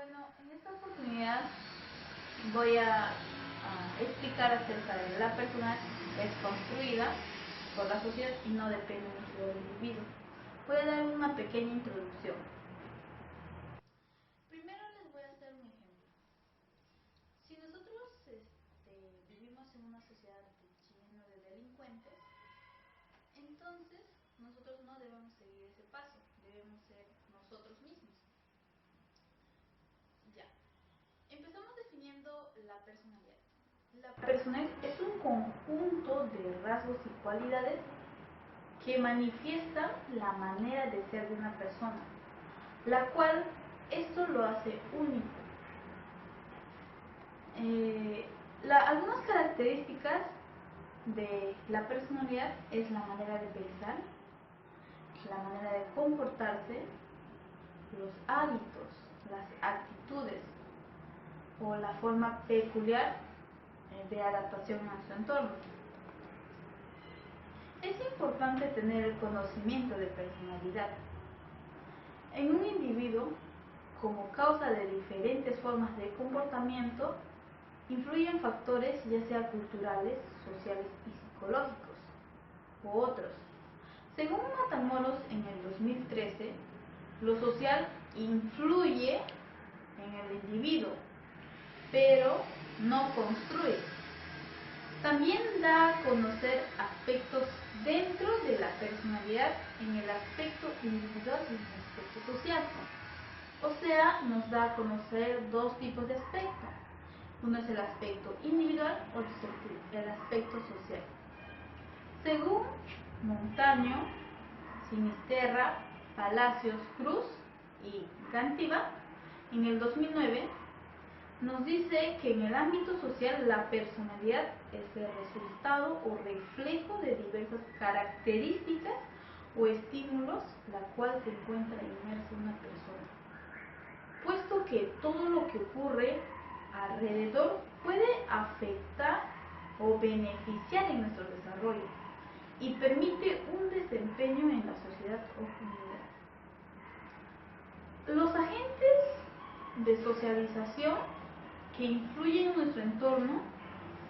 Bueno, en esta oportunidad voy a explicar acerca de la persona que es construida por la sociedad y no depende mucho del individuo. Voy a dar una pequeña introducción. Primero les voy a hacer un ejemplo. Si nosotros vivimos en una sociedad llena de delincuentes, entonces nosotros no debemos seguir ese paso, debemos ser nosotros mismos. Ya. Empezamos definiendo la personalidad. La personalidad es un conjunto de rasgos y cualidades que manifiestan la manera de ser de una persona, la cual esto lo hace único. Algunas características de la personalidad es la manera de pensar, la manera de comportarse, los hábitos, las actitudes o la forma peculiar de adaptación a su entorno. Es importante tener el conocimiento de personalidad. En un individuo, como causa de diferentes formas de comportamiento, influyen factores ya sea culturales, sociales y psicológicos, u otros. Según Matamoros en el 2013, lo social influye en el individuo, pero no construye. También da a conocer aspectos dentro de la personalidad en el aspecto individual y en el aspecto social. O sea, nos da a conocer dos tipos de aspectos. Uno es el aspecto individual, otro es el aspecto social. Según Montaño, Sinisterra, Palacios, Cruz y Gantiva, en el 2009, nos dice que en el ámbito social la personalidad es el resultado o reflejo de diversas características o estímulos la cual se encuentra inmersa una persona, puesto que todo lo que ocurre alrededor puede afectar o beneficiar en nuestro desarrollo y permite un desempeño en la sociedad o comunidad. Los agentes de socialización que influyen en nuestro entorno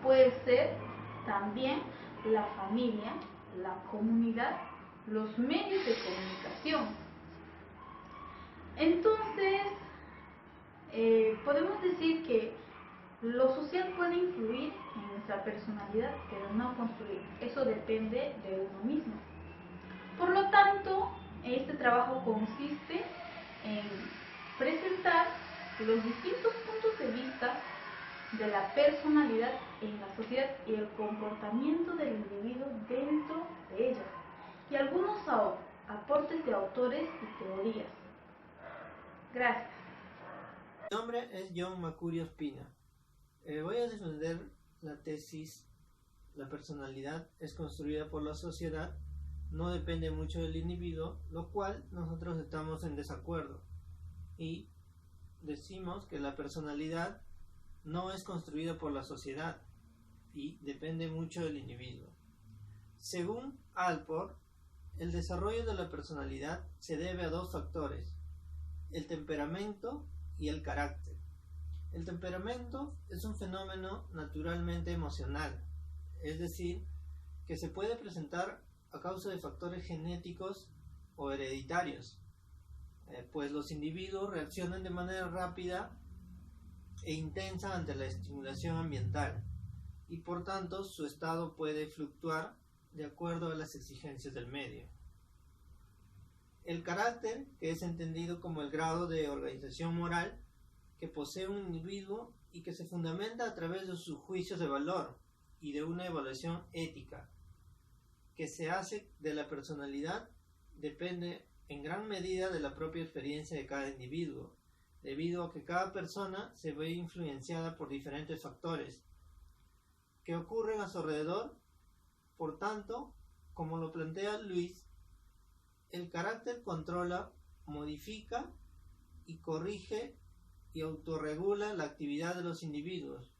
puede ser también la familia, la comunidad, los medios de comunicación. Entonces, podemos decir que lo social puede influir en nuestra personalidad, pero no construir. Eso depende de uno mismo. Por lo tanto, este trabajo consiste en presentar los distintos puntos de vista de la personalidad en la sociedad y el comportamiento del individuo dentro de ella, y algunos aportes de autores y teorías. Gracias. Mi nombre es John Macuri Ospina. Voy a defender la tesis: la personalidad es construida por la sociedad, no depende mucho del individuo, lo cual nosotros estamos en desacuerdo. Y decimos que la personalidad no es construida por la sociedad y depende mucho del individuo. Según Alport, el desarrollo de la personalidad se debe a dos factores: el temperamento y el carácter. El temperamento es un fenómeno naturalmente emocional, es decir, que se puede presentar a causa de factores genéticos o hereditarios, pues los individuos reaccionan de manera rápida e intensa ante la estimulación ambiental y por tanto su estado puede fluctuar de acuerdo a las exigencias del medio. El carácter, que es entendido como el grado de organización moral que posee un individuo y que se fundamenta a través de sus juicios de valor y de una evaluación ética que se hace de la personalidad, depende en gran medida de la propia experiencia de cada individuo, debido a que cada persona se ve influenciada por diferentes factores que ocurren a su alrededor. Por tanto, como lo plantea Luis, el carácter controla, modifica y corrige y autorregula la actividad de los individuos,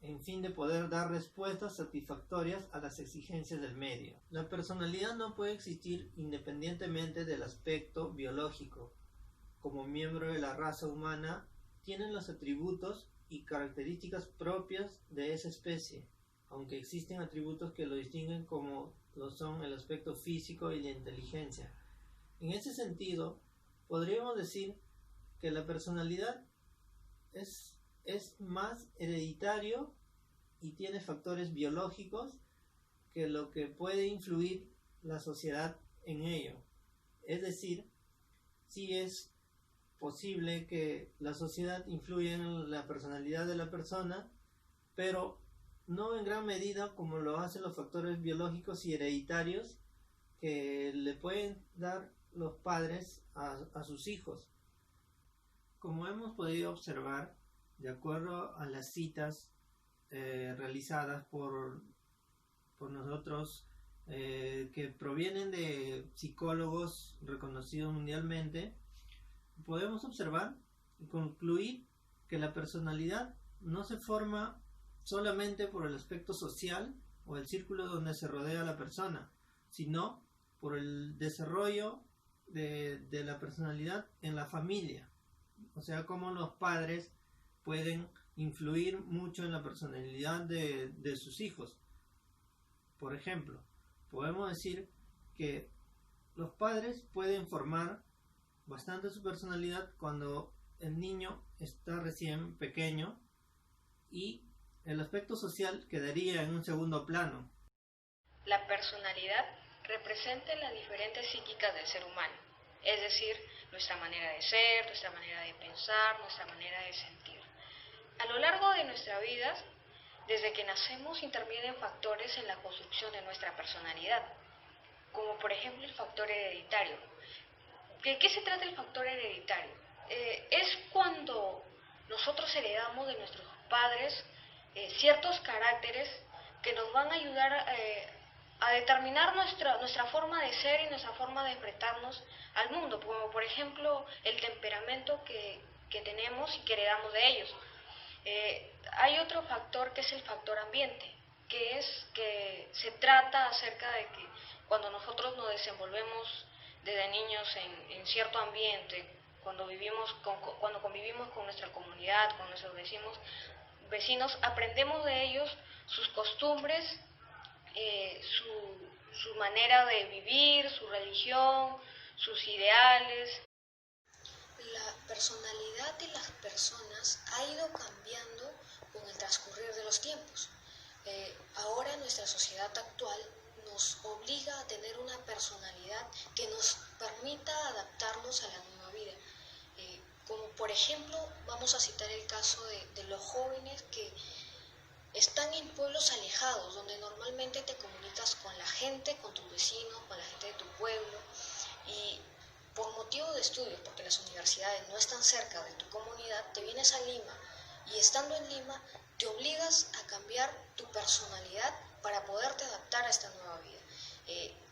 en fin de poder dar respuestas satisfactorias a las exigencias del medio. La personalidad no puede existir independientemente del aspecto biológico. Como miembro de la raza humana, tienen los atributos y características propias de esa especie, aunque existen atributos que lo distinguen, como lo son el aspecto físico y la inteligencia. En ese sentido, podríamos decir que la personalidad es más hereditario y tiene factores biológicos que lo que puede influir la sociedad en ello. Es decir, sí es posible que la sociedad influya en la personalidad de la persona, pero no en gran medida como lo hacen los factores biológicos y hereditarios que le pueden dar los padres a sus hijos. Como hemos podido observar, de acuerdo a las citas realizadas por nosotros, que provienen de psicólogos reconocidos mundialmente, podemos observar y concluir que la personalidad no se forma solamente por el aspecto social o el círculo donde se rodea la persona, sino por el desarrollo de la personalidad en la familia. O sea, cómo los padres pueden influir mucho en la personalidad de sus hijos. Por ejemplo, podemos decir que los padres pueden formar bastante su personalidad cuando el niño está recién pequeño, y el aspecto social quedaría en un segundo plano. La personalidad representa las diferentes psíquicas del ser humano, es decir, nuestra manera de ser, nuestra manera de pensar, nuestra manera de sentir. A lo largo de nuestra vida, desde que nacemos, intervienen factores en la construcción de nuestra personalidad, como por ejemplo el factor hereditario. ¿De qué se trata el factor hereditario? Es cuando nosotros heredamos de nuestros padres ciertos caracteres que nos van a ayudar a determinar nuestra forma de ser y nuestra forma de enfrentarnos al mundo, como por ejemplo el temperamento que tenemos y que heredamos de ellos. Hay otro factor que es el factor ambiente, que se trata acerca de que cuando nosotros nos desenvolvemos desde niños en cierto ambiente, cuando convivimos con nuestra comunidad, con nuestros vecinos, aprendemos de ellos sus costumbres, su manera de vivir, su religión, sus ideales. La personalidad de las personas ha ido cambiando con el transcurrir de los tiempos. Ahora nuestra sociedad actual nos obliga a tener una personalidad que nos permita adaptarnos a la nueva vida. Como por ejemplo, vamos a citar el caso de los jóvenes que están en pueblos alejados, donde normalmente te comunicas con la gente, con tus vecinos, con la gente de tu pueblo, y por motivo de estudios, porque las universidades no están cerca de tu comunidad, te vienes a Lima, y estando en Lima te obligas a cambiar tu personalidad para poderte adaptar a esta nueva vida.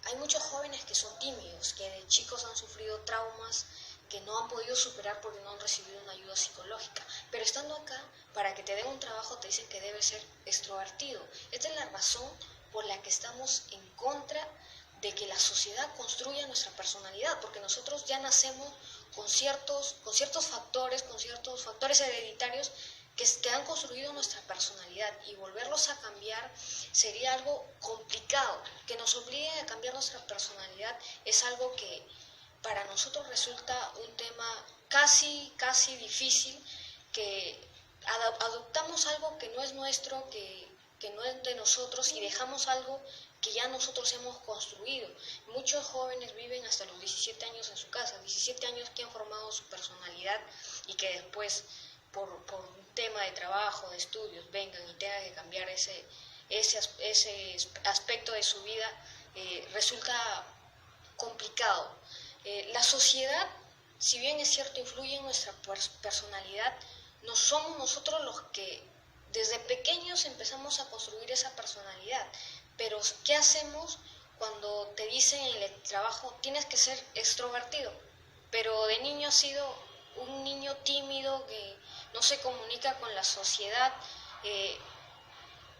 Hay muchos jóvenes que son tímidos, que de chicos han sufrido traumas que no han podido superar porque no han recibido una ayuda psicológica, pero estando acá, para que te den un trabajo te dicen que debes ser extrovertido. Esta es la razón por la que estamos en contra de que la sociedad construya nuestra personalidad, porque nosotros ya nacemos con ciertos factores hereditarios que han construido nuestra personalidad, y volverlos a cambiar sería algo complicado. Que nos obliguen a cambiar nuestra personalidad es algo que para nosotros resulta un tema casi difícil, que adoptamos algo que no es nuestro, que no es de nosotros, y dejamos algo que ya nosotros hemos construido. Muchos jóvenes viven hasta los 17 años en su casa, 17 años que han formado su personalidad, y que después por un tema de trabajo, de estudios, vengan y tengan que cambiar ese aspecto de su vida, resulta complicado. La sociedad, si bien es cierto, influye en nuestra personalidad, no somos nosotros los que desde pequeños empezamos a construir esa personalidad. Pero ¿qué hacemos cuando te dicen en el trabajo tienes que ser extrovertido? Pero de niño has sido un niño tímido que no se comunica con la sociedad.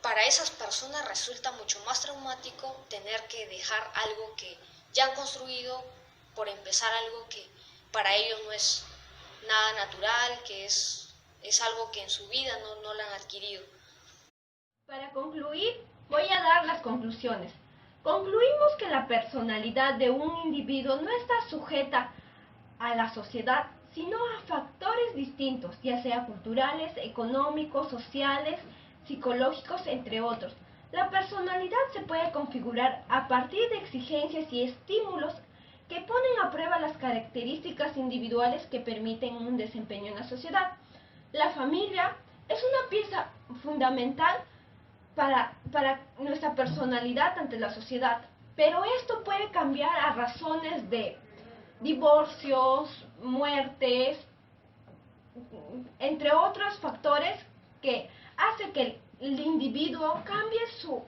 Para esas personas resulta mucho más traumático tener que dejar algo que ya han construido por empezar algo que para ellos no es nada natural, que es es algo que en su vida no lo han adquirido. Para concluir, voy a dar las conclusiones. Concluimos que la personalidad de un individuo no está sujeta a la sociedad, sino a factores distintos, ya sea culturales, económicos, sociales, psicológicos, entre otros. La personalidad se puede configurar a partir de exigencias y estímulos que ponen a prueba las características individuales que permiten un desempeño en la sociedad. La familia es una pieza fundamental para nuestra personalidad ante la sociedad, pero esto puede cambiar a razones de divorcios, muertes, entre otros factores que hace que el individuo cambie su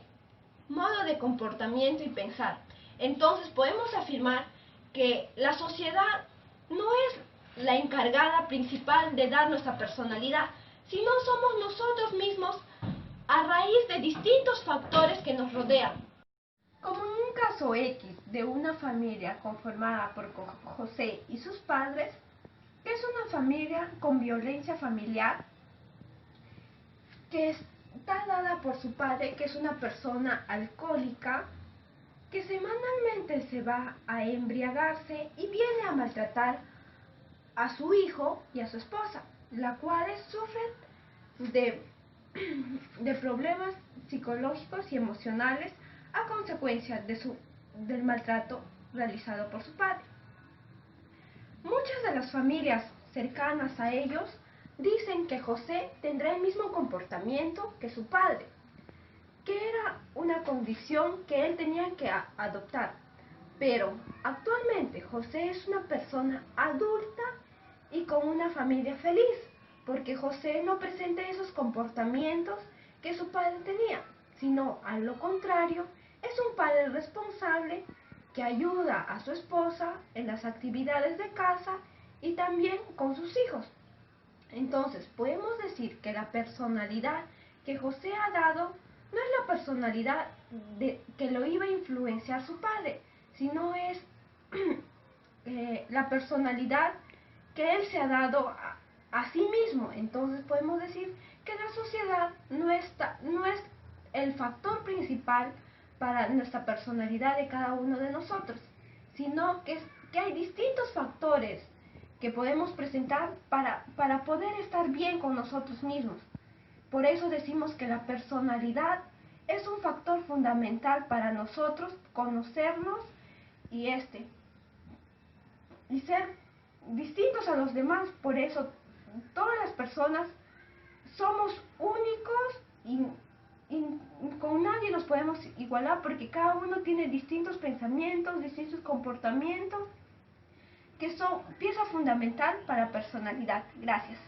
modo de comportamiento y pensar. Entonces podemos afirmar que la sociedad no es la encargada principal de dar nuestra personalidad, sino somos nosotros mismos a raíz de distintos factores que nos rodean. Como en un caso X de una familia conformada por José y sus padres, que es una familia con violencia familiar, que está dada por su padre, que es una persona alcohólica, que semanalmente se va a embriagarse y viene a maltratar a su hijo y a su esposa, las cuales sufren de problemas psicológicos y emocionales a consecuencia del maltrato realizado por su padre. Muchas de las familias cercanas a ellos dicen que José tendrá el mismo comportamiento que su padre, que era una condición que él tenía que adoptar. Pero actualmente José es una persona adulta y con una familia feliz, porque José no presenta esos comportamientos que su padre tenía, sino a lo contrario, es un padre responsable que ayuda a su esposa en las actividades de casa y también con sus hijos. Entonces, podemos decir que la personalidad que José ha dado no es la personalidad que lo iba a influenciar su padre, sino es la personalidad que él se ha dado a sí mismo. Entonces podemos decir que la sociedad no es el factor principal para nuestra personalidad de cada uno de nosotros, sino que hay distintos factores que podemos presentar para poder estar bien con nosotros mismos. Por eso decimos que la personalidad es un factor fundamental para nosotros conocernos y ser distintos a los demás. Por eso todas las personas somos únicos y con nadie nos podemos igualar, porque cada uno tiene distintos pensamientos, distintos comportamientos que son pieza fundamental para la personalidad. Gracias.